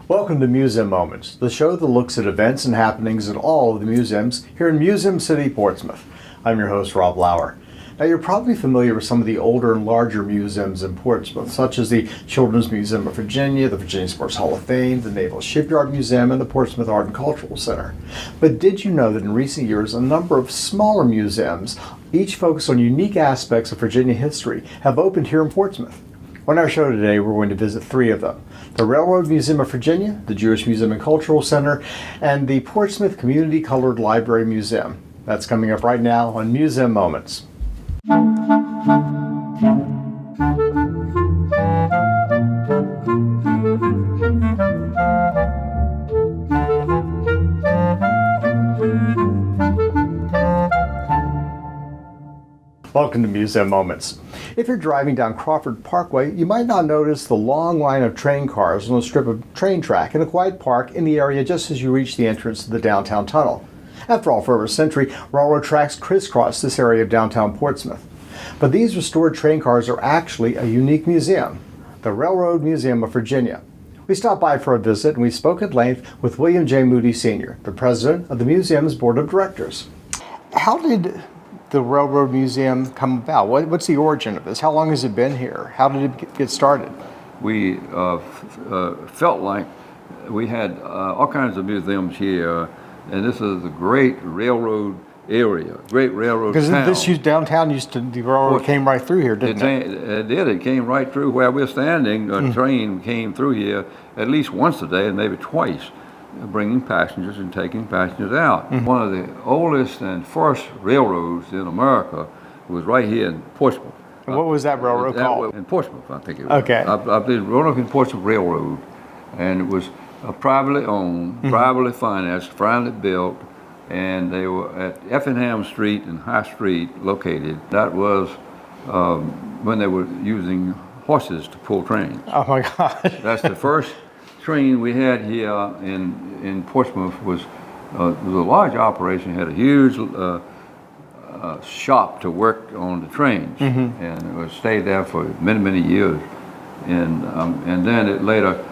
Welcome to Museum Moments, the show that looks at events and happenings at all of the museums here in Museum City, Portsmouth. I'm your host, Rob Lauer. Now, you're probably familiar with some of the older and larger museums in Portsmouth, such as the Children's Museum of Virginia, the Virginia Sports Hall of Fame, the Naval Shipyard Museum, and the Portsmouth Art and Cultural Center. But did you know that in recent years, a number of smaller museums, each focused on unique aspects of Virginia history, have opened here in Portsmouth? On our show today, we're going to visit three of them: the Railroad Museum of Virginia, the Jewish Museum and Cultural Center, and the Portsmouth Community Colored Library Museum. That's coming up right now on Museum Moments. Welcome to Museum Moments. If you're driving down Crawford Parkway, you might not notice the long line of train cars on a strip of train track in a quiet park in the area just as you reach the entrance to the downtown tunnel. After all, for over a century, railroad tracks crisscross this area of downtown Portsmouth. But these restored train cars are actually a unique museum, the Railroad Museum of Virginia. We stopped by for a visit and we spoke at length with William J. Moody Sr., the president of the museum's board of directors. How did the Railroad Museum come about? What's the origin of this? How long has it been here? How did it get started? We felt like we had all kinds of museums here, and this is a great railroad area, great railroad town. Because this downtown the railroad came right through here, didn't it? It did. It came right through where we're standing. A train came through here at least once a day and maybe twice, bringing passengers and taking passengers out. One of the oldest and first railroads in America was right here in Portsmouth. And what was that railroad called? In Portsmouth, I think it was. Okay. I did Roanoke and Portsmouth Railroad, and it was privately owned, privately financed, privately built, and they were at Effingham Street and High Street located. That was when they were using horses to pull trains. Oh my gosh. That's the first train we had here in Portsmouth. Was a large operation. Had a huge shop to work on the trains, and it was stayed there for many years. And then it later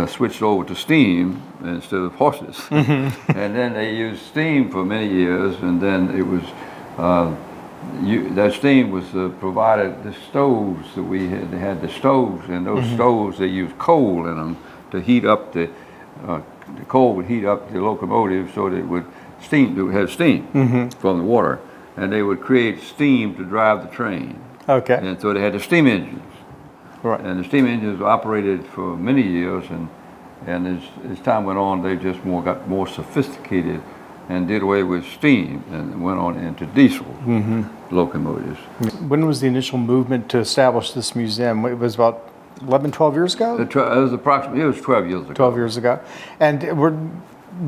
switched over to steam instead of horses. And then they used steam for many years, and then it was that steam was provided the stoves that we had. They had the stoves, and those stoves, they used coal in them to heat up the coal would heat up the locomotive so that it would have steam from the water, and they would create steam to drive the train. Okay. And so they had the steam engines. Right. And the steam engines operated for many years, and as time went on, they just got more sophisticated and did away with steam and went on into diesel locomotives. When was the initial movement to establish this museum? It was about 11, 12 years ago? It was approximately, it was 12 years ago. 12 years ago. And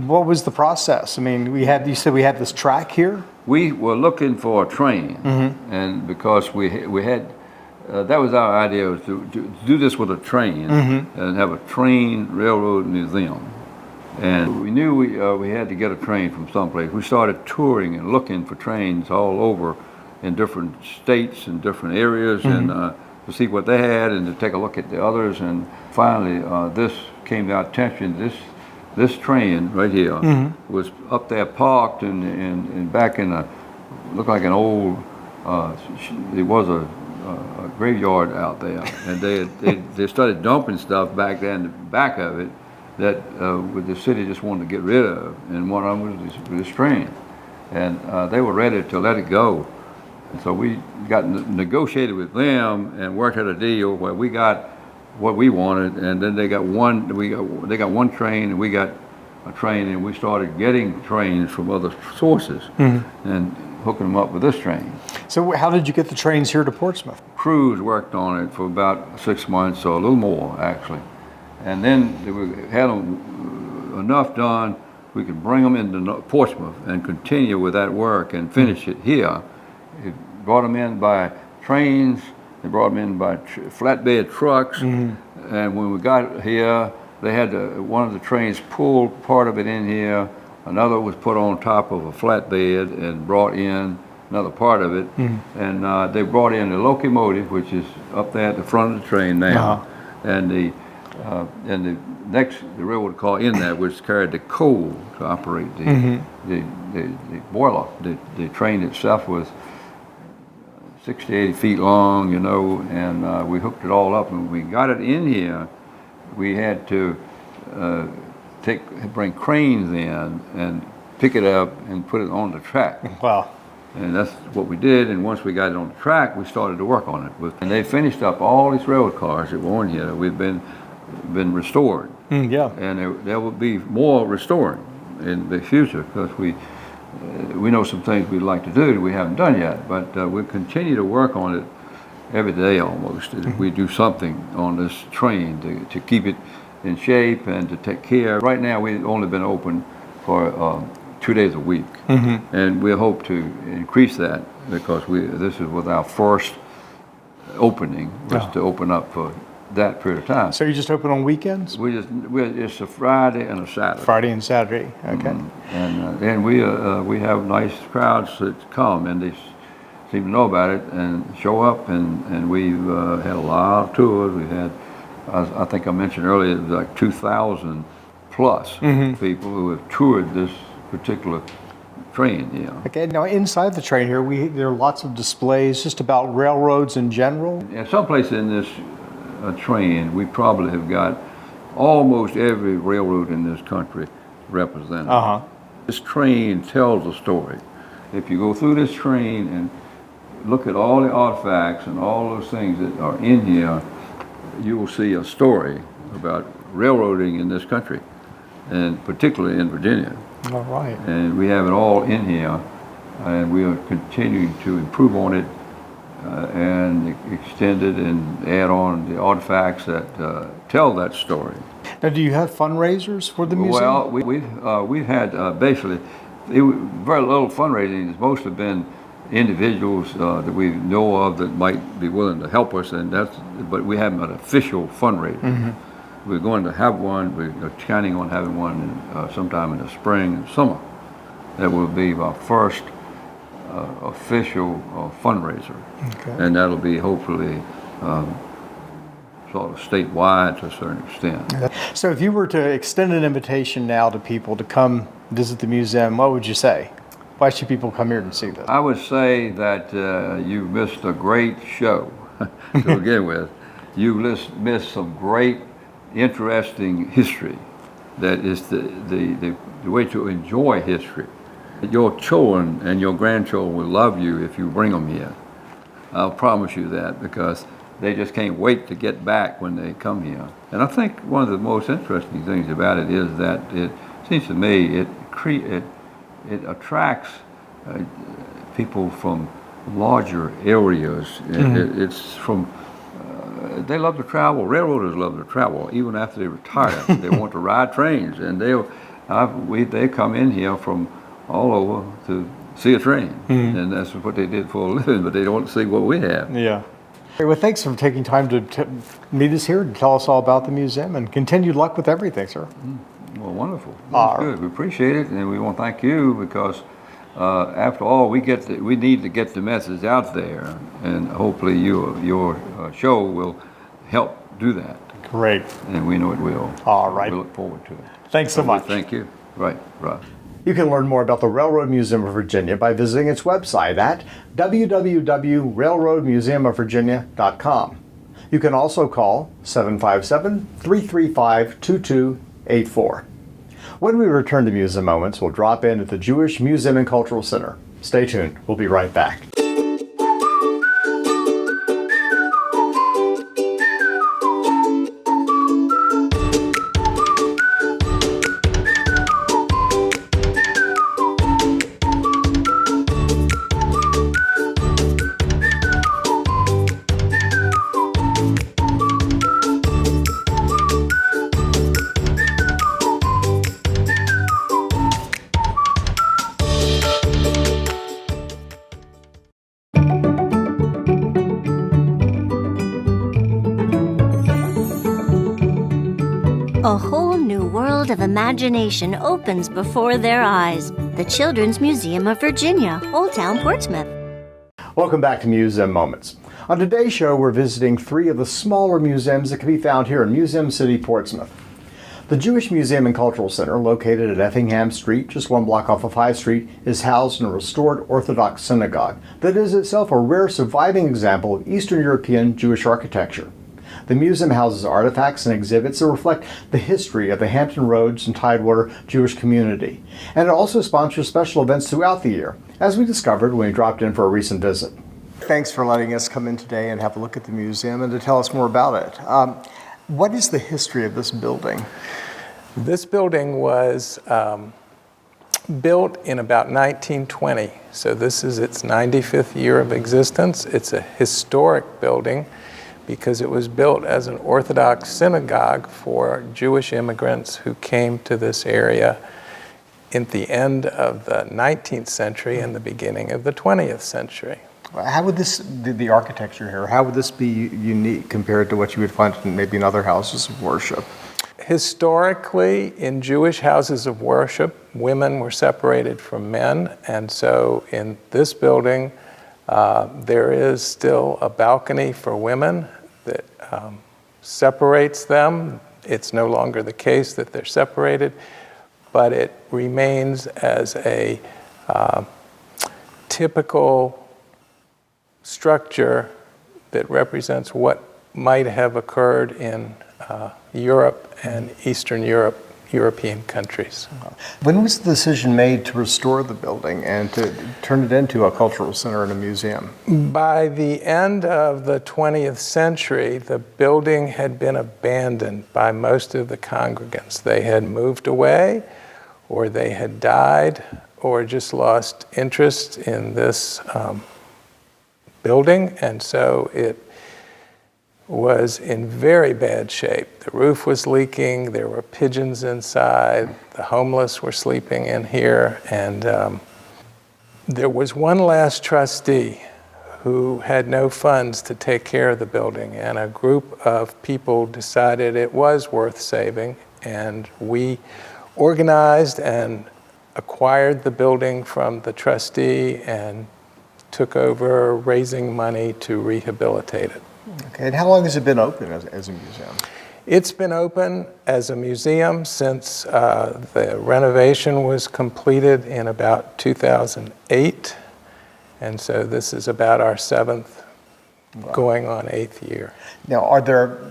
what was the process? I mean, you said we had this track here? We were looking for a train, and because we had, that was our idea, was to do this with a train and have a train railroad museum. And we knew we had to get a train from someplace. We started touring and looking for trains all over in different states and different areas, and to see what they had and to take a look at the others. And finally, this came to our attention. This train right here was up there parked and back in looked like an old, it was a graveyard out there, and they started dumping stuff back there in the back of it that the city just wanted to get rid of, and one of them was this train, and they were ready to let it go. And so we got negotiated with them and worked out a deal where we got what we wanted, and then they got one train and we got a train, and we started getting trains from other sources and hooking them up with this train. So how did you get the trains here to Portsmouth? Crews worked on it for about 6 months, or a little more actually, and then we had them enough done we could bring them into Portsmouth and continue with that work and finish it here. It brought them in by trains, they brought them in by flatbed trucks, and when we got here, they had one of the trains pull part of it in here, another was put on top of a flatbed and brought in another part of it, and they brought in the locomotive, which is up there at the front of the train now, and And the railroad car in that was carried the coal to operate the boiler. The train itself was 60 to 80 feet long, and we hooked it all up. And when we got it in here, we had to bring cranes in and pick it up and put it on the track. Wow. And that's what we did, and once we got it on the track, we started to work on it. And they finished up all these railroad cars that were on here that we've been restored. Yeah. And there will be more restoring in the future, because we know some things we'd like to do that we haven't done yet, but we'll continue to work on it every day almost. We do something on this train to keep it in shape and to take care. Right now, we've only been open for 2 days a week, and we hope to increase that, because this is with our first opening, was to open up for that period of time. So you just open on weekends? It's a Friday and a Saturday. Friday and Saturday, okay. And we have nice crowds that come, and they seem to know about it and show up, and we've had a lot of tours. We've had, I think I mentioned earlier, like 2,000 plus people who have toured this particular train. Okay, now inside the train here, there are lots of displays just about railroads in general. Yeah, someplace in this train, we probably have got almost every railroad in this country represented. This train tells a story. If you go through this train and look at all the artifacts and all those things that are in here, you will see a story about railroading in this country, and particularly in Virginia. All right. And we have it all in here, and we are continuing to improve on it and extend it and add on the artifacts that tell that story. Now, do you have fundraisers for the museum? Well, we've had basically very little fundraising. It's mostly been individuals that we know of that might be willing to help us, but we haven't an official fundraiser. We're going to have one. We're counting on having one sometime in the spring and summer. That will be our first official fundraiser, and that'll be hopefully sort of statewide to a certain extent. So if you were to extend an invitation now to people to come visit the museum, what would you say? Why should people come here and see this? I would say that you missed a great show to begin with. You missed some great, interesting history. That is the way to enjoy history. Your children and your grandchildren will love you if you bring them here. I'll promise you that, because they just can't wait to get back when they come here. And I think one of the most interesting things about it is that it seems to me it attracts people from larger areas. It's from they love to travel. Railroaders love to travel, even after they retire. They want to ride trains, and they come in here from all over to see a train, and that's what they did for a living. But they don't see what we have. Yeah. Well, thanks for taking time to meet us here and tell us all about the museum, and continued luck with everything, sir. Well, wonderful. That's good. We appreciate it, and we want to thank you, because after all, we need to get the message out there, and hopefully your show will help do that. Great. And we know it will. All right. We look forward to it. Thanks so much. Thank you. Right, Rob. You can learn more about the Railroad Museum of Virginia by visiting its website at www.railroadmuseumofvirginia.com. You can also call 757-335-2284. When we return to Museum Moments, we'll drop in at the Jewish Museum and Cultural Center. Stay tuned. We'll be right back. A whole new world of imagination opens before their eyes. The Children's Museum of Virginia, Old Town Portsmouth. Welcome back to Museum Moments. On today's show, we're visiting 3 of the smaller museums that can be found here in Museum City, Portsmouth. The Jewish Museum and Cultural Center, located at Effingham Street, just 1 block off of High Street, is housed in a restored Orthodox synagogue that is itself a rare surviving example of Eastern European Jewish architecture. The museum houses artifacts and exhibits that reflect the history of the Hampton Roads and Tidewater Jewish community, and it also sponsors special events throughout the year, as we discovered when we dropped in for a recent visit. Thanks for letting us come in today and have a look at the museum and to tell us more about it. What is the history of this building? This building was built in about 1920, so this is its 95th year of existence. It's a historic building because it was built as an Orthodox synagogue for Jewish immigrants who came to this area at the end of the 19th century and the beginning of the 20th century. How would the architecture here, how would this be unique compared to what you would find maybe in other houses of worship? Historically, in Jewish houses of worship, women were separated from men, and so in this building, there is still a balcony for women that separates them. It's no longer the case that they're separated, but it remains as a typical structure that represents what might have occurred in Europe and Eastern European countries. When was the decision made to restore the building and to turn it into a cultural center and a museum? By the end of the 20th century, the building had been abandoned by most of the congregants. They had moved away, or they had died, or just lost interest in this building, and so it was in very bad shape. The roof was leaking, there were pigeons inside, the homeless were sleeping in here, and there was one last trustee who had no funds to take care of the building, and a group of people decided it was worth saving, and we organized and acquired the building from the trustee and took over raising money to rehabilitate it. Okay, and how long has it been open as a museum? It's been open as a museum since the renovation was completed in about 2008, and so this is about our 7th, going on 8th year. Now, are there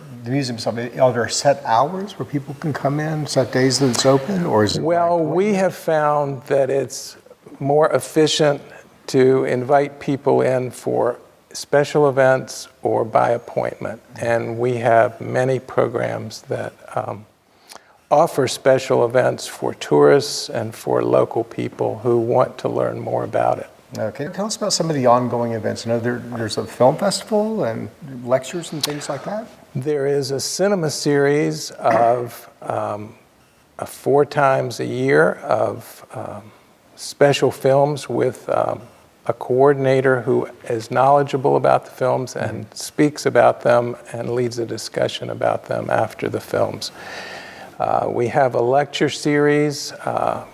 set hours where people can come in, set days that it's open, or is it? Well, we have found that it's more efficient to invite people in for special events or by appointment. And we have many programs that offer special events for tourists and for local people who want to learn more about it. Okay, tell us about some of the ongoing events. I know there's a film festival and lectures and things like that. There is a cinema series of 4 times a year of special films with a coordinator who is knowledgeable about the films and speaks about them and leads a discussion about them after the films. We have a lecture series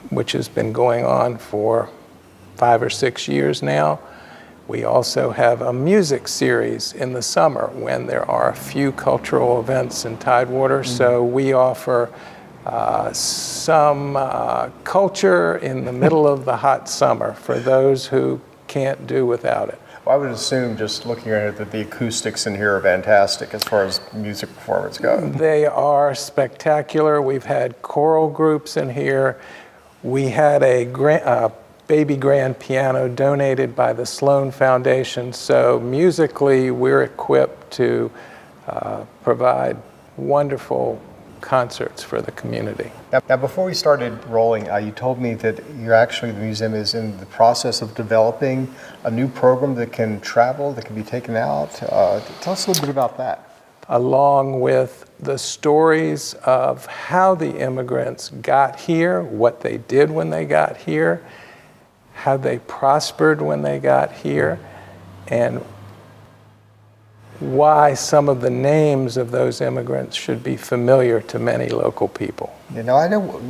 which has been going on for 5 or 6 years now. We also have a music series in the summer when there are a few cultural events in Tidewater, so we offer some culture in the middle of the hot summer for those who can't do without it. Well, I would assume, just looking at it, that the acoustics in here are fantastic as far as music performance goes. They are spectacular. We've had choral groups in here. We had a baby grand piano donated by the Sloan Foundation, so musically we're equipped to provide wonderful concerts for the community. Now, before we started rolling, you told me that the museum is in the process of developing a new program that can travel, that can be taken out. Tell us a little bit about that. Along with the stories of how the immigrants got here, what they did when they got here, how they prospered when they got here, and why some of the names of those immigrants should be familiar to many local people. You know, I know,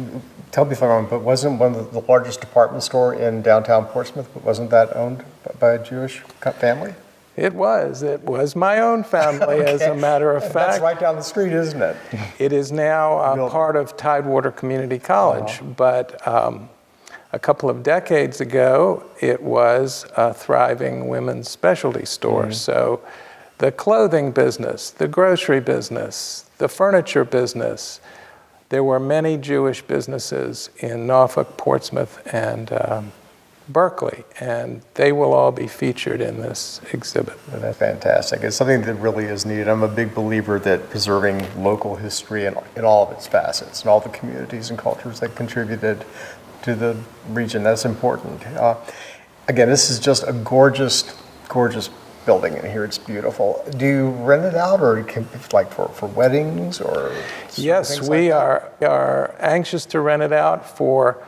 tell me if I'm wrong, but wasn't one of the largest department store in downtown Portsmouth, wasn't that owned by a Jewish family? It was my own family, as a matter of fact. That's right down the street, isn't it? It is now part of Tidewater Community College, but a couple of decades ago, it was a thriving women's specialty store. So the clothing business, the grocery business, the furniture business, there were many Jewish businesses in Norfolk, Portsmouth, and Berkeley, and they will all be featured in this exhibit. That's fantastic. It's something that really is needed. I'm a big believer that preserving local history in all of its facets and all the communities and cultures that contributed to the region, that's important. Again, this is just a gorgeous, gorgeous building in here. It's beautiful. Do you rent it out, or like for weddings or? Yes, we are anxious to rent it out for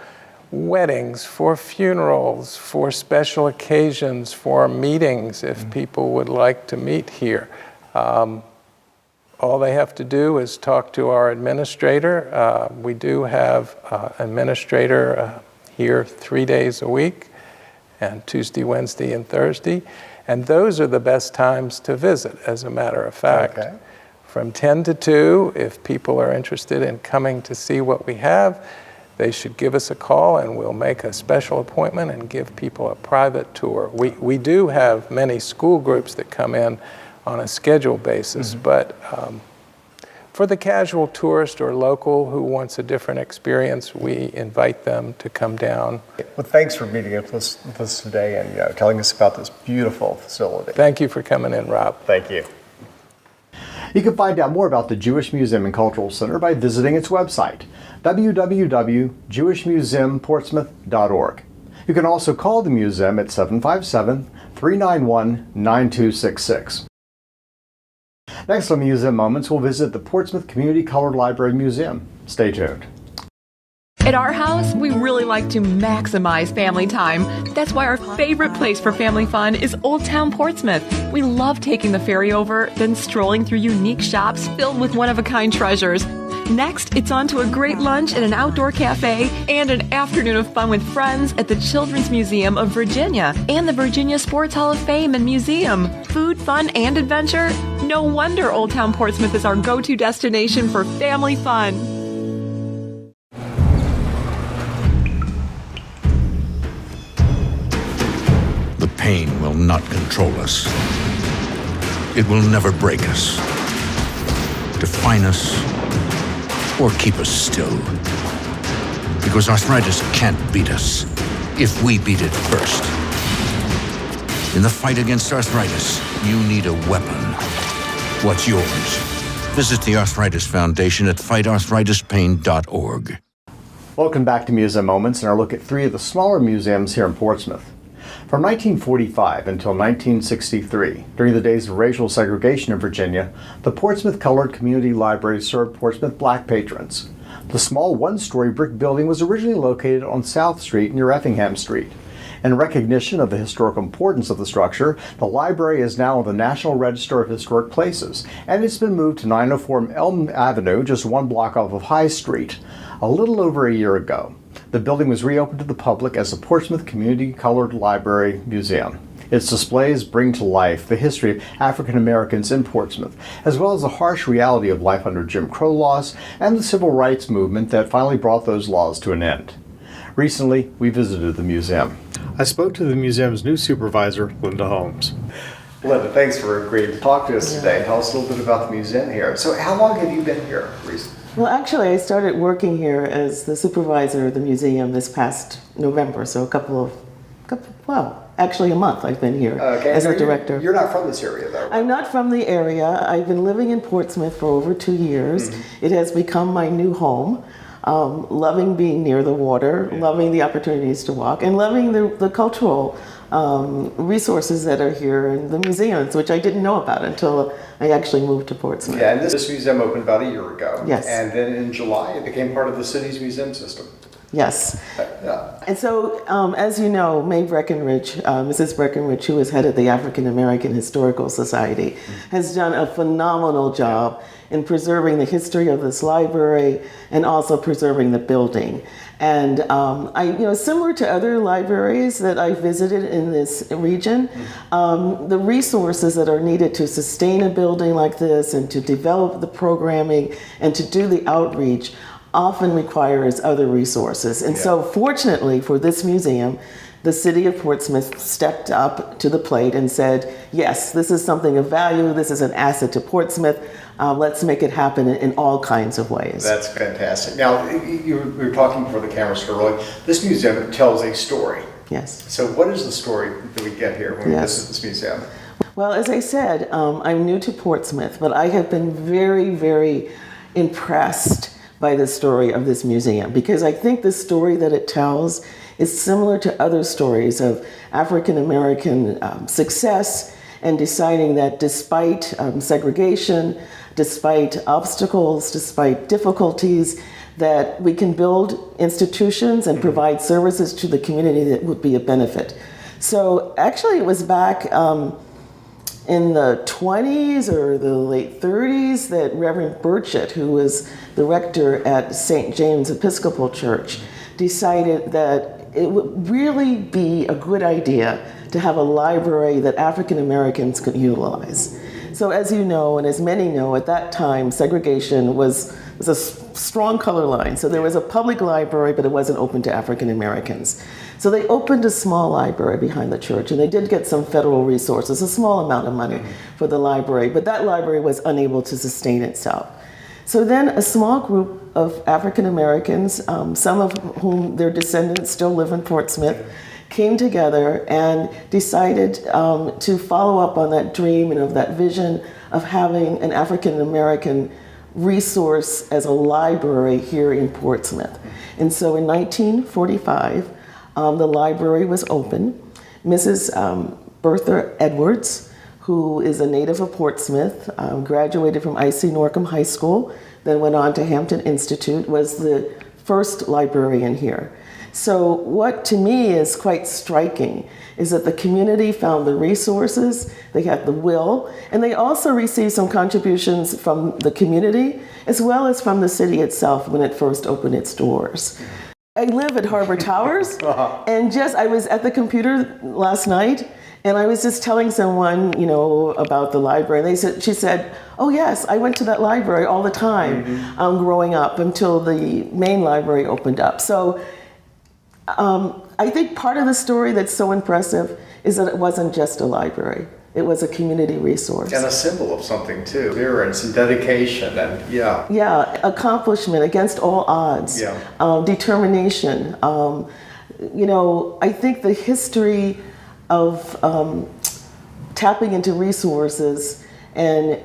weddings, for funerals, for special occasions, for meetings, if people would like to meet here. All they have to do is talk to our administrator. We do have an administrator here 3 days a week, and Tuesday, Wednesday, and Thursday. And those are the best times to visit, as a matter of fact. Okay. From 10 to 2, if people are interested in coming to see what we have, they should give us a call, and we'll make a special appointment and give people a private tour. We do have many school groups that come in on a scheduled basis, but for the casual tourist or local who wants a different experience, we invite them to come down. Well, thanks for meeting with us today and telling us about this beautiful facility. Thank you for coming in, Rob. Thank you. You can find out more about the Jewish Museum and Cultural Center by visiting its website, www.jewishmuseumportsmouth.org. You can also call the museum at 757-391-9266. Next on Museum Moments, we'll visit the Portsmouth Community Colored Library Museum. Stay tuned. At our house, we really like to maximize family time. That's why our favorite place for family fun is Old Town Portsmouth. We love taking the ferry over, then strolling through unique shops filled with one-of-a-kind treasures. Next, it's on to a great lunch at an outdoor cafe and an afternoon of fun with friends at the Children's Museum of Virginia and the Virginia Sports Hall of Fame and Museum. Food, fun, and adventure? No wonder Old Town Portsmouth is our go-to destination for family fun. The pain will not control us. It will never break us, define us, or keep us still. Because arthritis can't beat us if we beat it first. In the fight against arthritis, you need a weapon. What's yours? Visit the Arthritis Foundation at fightarthritispain.org. Welcome back to Museum Moments and our look at 3 of the smaller museums here in Portsmouth. From 1945 until 1963, during the days of racial segregation in Virginia, the Portsmouth Colored Community Library served Portsmouth black patrons. The small one-story brick building was originally located on South Street near Effingham Street. In recognition of the historical importance of the structure, the library is now on the National Register of Historic Places, and it's been moved to 904 Elm Avenue, just 1 block off of High Street, a little over a year ago. The building was reopened to the public as the Portsmouth Community Colored Library Museum. Its displays bring to life the history of African Americans in Portsmouth, as well as the harsh reality of life under Jim Crow laws and the civil rights movement that finally brought those laws to an end. Recently, we visited the museum. I spoke to the museum's new supervisor, Linda Holmes. Linda, thanks for agreeing to talk to us today and tell us a little bit about the museum here. So how long have you been here recently? Well, actually, I started working here as the supervisor of the museum this past November, so actually a month I've been here as a director. You're not from this area, though. I'm not from the area. I've been living in Portsmouth for over 2 years. It has become my new home. Loving being near the water, loving the opportunities to walk, and loving the cultural resources that are here in the museums, which I didn't know about until I actually moved to Portsmouth. Yeah, and this museum opened about a year ago. Yes. And then in July, it became part of the city's museum system. Yes. And so, as you know, Mae Breckenridge, Mrs. Breckenridge, who is head of the African American Historical Society, has done a phenomenal job in preserving the history of this library and also preserving the building. And similar to other libraries that I visited in this region, the resources that are needed to sustain a building like this and to develop the programming and to do the outreach often requires other resources. And so fortunately for this museum, the city of Portsmouth stepped up to the plate and said, yes, this is something of value, this is an asset to Portsmouth, let's make it happen in all kinds of ways. That's fantastic. Now, you were talking before the camera started rolling. This museum tells a story. Yes. So what is the story that we get here when we visit this museum? Well, as I said, I'm new to Portsmouth, but I have been very, very impressed by the story of this museum, because I think the story that it tells is similar to other stories of African American success and deciding that despite segregation, despite obstacles, despite difficulties, that we can build institutions and provide services to the community that would be a benefit. So actually it was back in the 20s or the late 30s that Reverend Burchett, who was the rector at St. James Episcopal Church, decided that it would really be a good idea to have a library that African Americans could utilize. So as you know, and as many know, at that time, segregation was a strong color line. So there was a public library, but it wasn't open to African Americans. So they opened a small library behind the church, and they did get some federal resources, a small amount of money for the library, but that library was unable to sustain itself. So then a small group of African Americans, some of whom their descendants still live in Portsmouth, came together and decided to follow up on that dream and of that vision of having an African American resource as a library here in Portsmouth. And so in 1945, the library was open. Mrs. Bertha Edwards, who is a native of Portsmouth, graduated from I.C. Norcom High School, then went on to Hampton Institute, was the first librarian here. So what to me is quite striking is that the community found the resources, they had the will, and they also received some contributions from the community as well as from the city itself when it first opened its doors. I live at Harbor Towers, and I was at the computer last night, and I was just telling someone, about the library, and she said, oh yes, I went to that library all the time growing up until the main library opened up. So I think part of the story that's so impressive is that it wasn't just a library. It was a community resource. And a symbol of something too, adherence and dedication and Yeah, accomplishment against all odds, determination. I think the history of tapping into resources and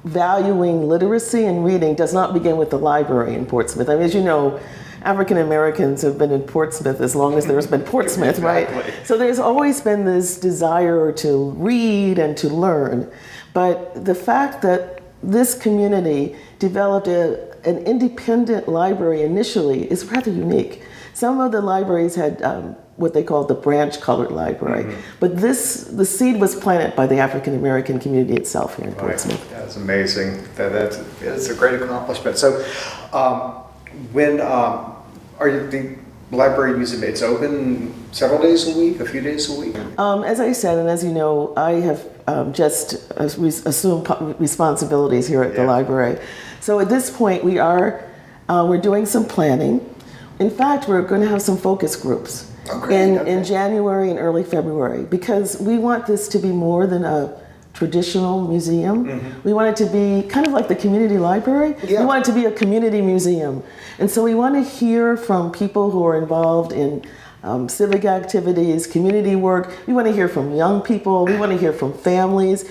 valuing literacy and reading does not begin with the library in Portsmouth. I mean, as you know, African Americans have been in Portsmouth as long as there's been Portsmouth, right? So there's always been this desire to read and to learn. But the fact that this community developed an independent library initially is rather unique. Some of the libraries had what they called the branch colored library. But the seed was planted by the African American community itself here in Portsmouth. That's amazing. It's a great accomplishment. So when the library museum, it's open several days a week, a few days a week? As I said, and as you know, I have just assumed responsibilities here at the library. So at this point, we're doing some planning. In fact, we're going to have some focus groups in January and early February, because we want this to be more than a traditional museum. We want it to be kind of like the community library. We want it to be a community museum. And so we want to hear from people who are involved in civic activities, community work. We want to hear from young people. We want to hear from families.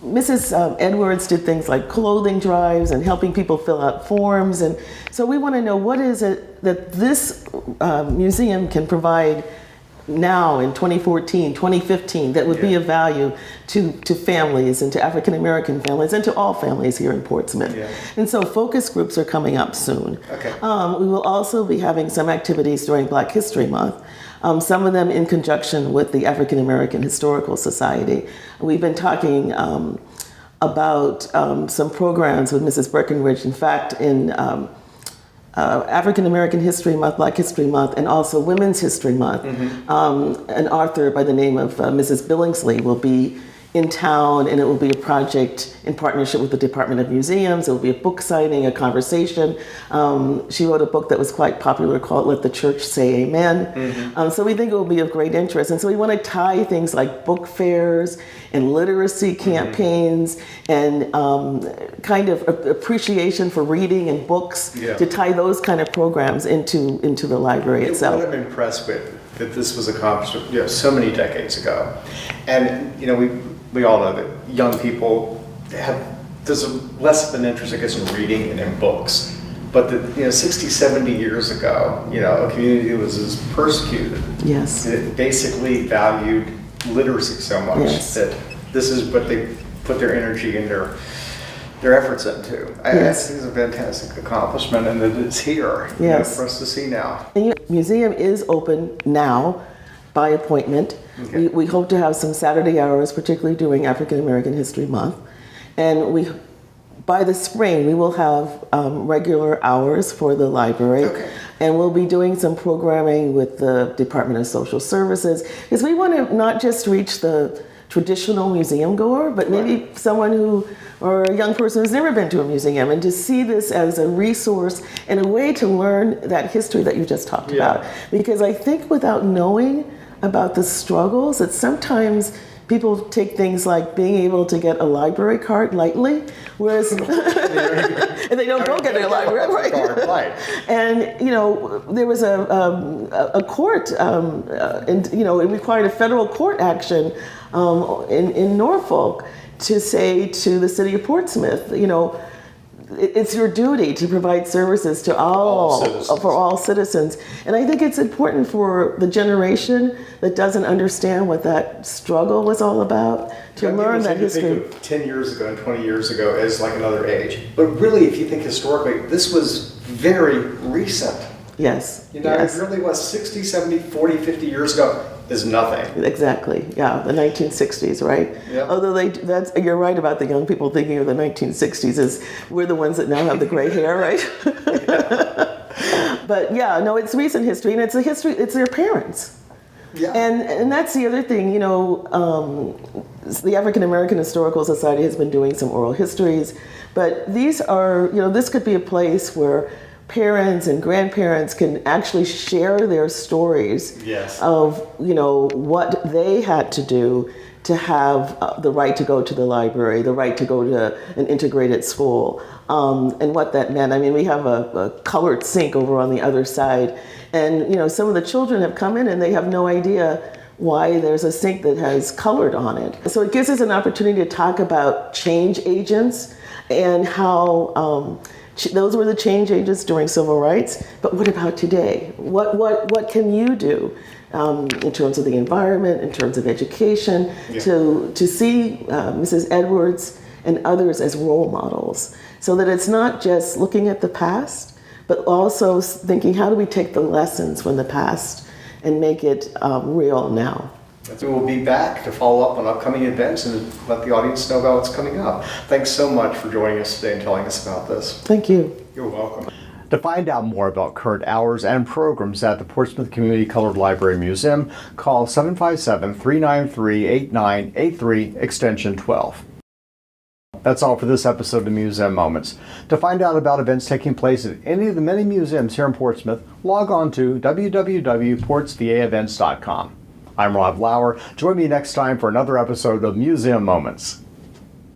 Mrs. Edwards did things like clothing drives and helping people fill out forms. And so we want to know, what is it that this museum can provide now in 2014, 2015 that would be of value to families and to African American families and to all families here in Portsmouth. Yeah. And so focus groups are coming up soon. Okay. We will also be having some activities during Black History Month. Some of them in conjunction with the African American Historical Society. We've been talking about some programs with Mrs. Breckenridge. In fact, in African American History Month, Black History Month, and also Women's History Month, an author by the name of Mrs. Billingsley will be in town, and it will be a project in partnership with the Department of Museums. It will be a book signing, a conversation. She wrote a book that was quite popular called Let the Church Say Amen. So we think it will be of great interest. And so we want to tie things like book fairs and literacy campaigns and kind of appreciation for reading and books to tie those kind of programs into the library itself. What I'm impressed with that this was accomplished, so many decades ago, and we all know that young people there's less of an interest, I guess, in reading and in books. But 60, 70 years ago, a community that was as persecuted. Yes. That basically valued literacy so much that this is what they put their energy and their efforts into. I think it's a fantastic accomplishment, and that it's here for us to see now. The museum is open now by appointment. Okay. We hope to have some Saturday hours, particularly during African American History Month. And by the spring, we will have regular hours for the library. Okay. And we'll be doing some programming with the Department of Social Services, because we want to not just reach the traditional museum goer, but maybe someone or a young person who's never been to a museum, and to see this as a resource and a way to learn that history that you just talked about. Because I think without knowing about the struggles, that sometimes people take things like being able to get a library card lightly, whereas and they don't go get a library card. Right. And there was a court, and it required a federal court action in Norfolk to say to the city of Portsmouth, it's your duty to provide services to all citizens. And I think it's important for the generation that doesn't understand what that struggle was all about to learn that history. Think of 10 years ago and 20 years ago as like another age. But really, if you think historically, this was very recent. Yes. It really was 60, 70, 40, 50 years ago is nothing. Exactly. Yeah, the 1960s, right? Yep. Although you're right about the young people thinking of the 1960s as we're the ones that now have the gray hair, right? But it's recent history, and it's their parents. Yeah. And that's the other thing, the African American Historical Society has been doing some oral histories, but these are, this could be a place where parents and grandparents can actually share their stories of what they had to do to have the right to go to the library, the right to go to an integrated school, and what that meant. I mean, we have a colored sink over on the other side, and some of the children have come in and they have no idea why there's a sink that has colored on it. So it gives us an opportunity to talk about change agents and how those were the change agents during civil rights, but what about today? What can you do in terms of the environment, in terms of education, to see Mrs. Edwards and others as role models, so that it's not just looking at the past, but also thinking, how do we take the lessons from the past and make it real now? We will be back to follow up on upcoming events and let the audience know about what's coming up. Thanks so much for joining us today and telling us about this. Thank you. You're welcome. To find out more about current hours and programs at the Portsmouth Community Colored Library Museum, call 757-393-8983, extension 12. That's all for this episode of Museum Moments. To find out about events taking place at any of the many museums here in Portsmouth, log on to www.portsvaevents.com. I'm Rob Lauer. Join me next time for another episode of Museum Moments.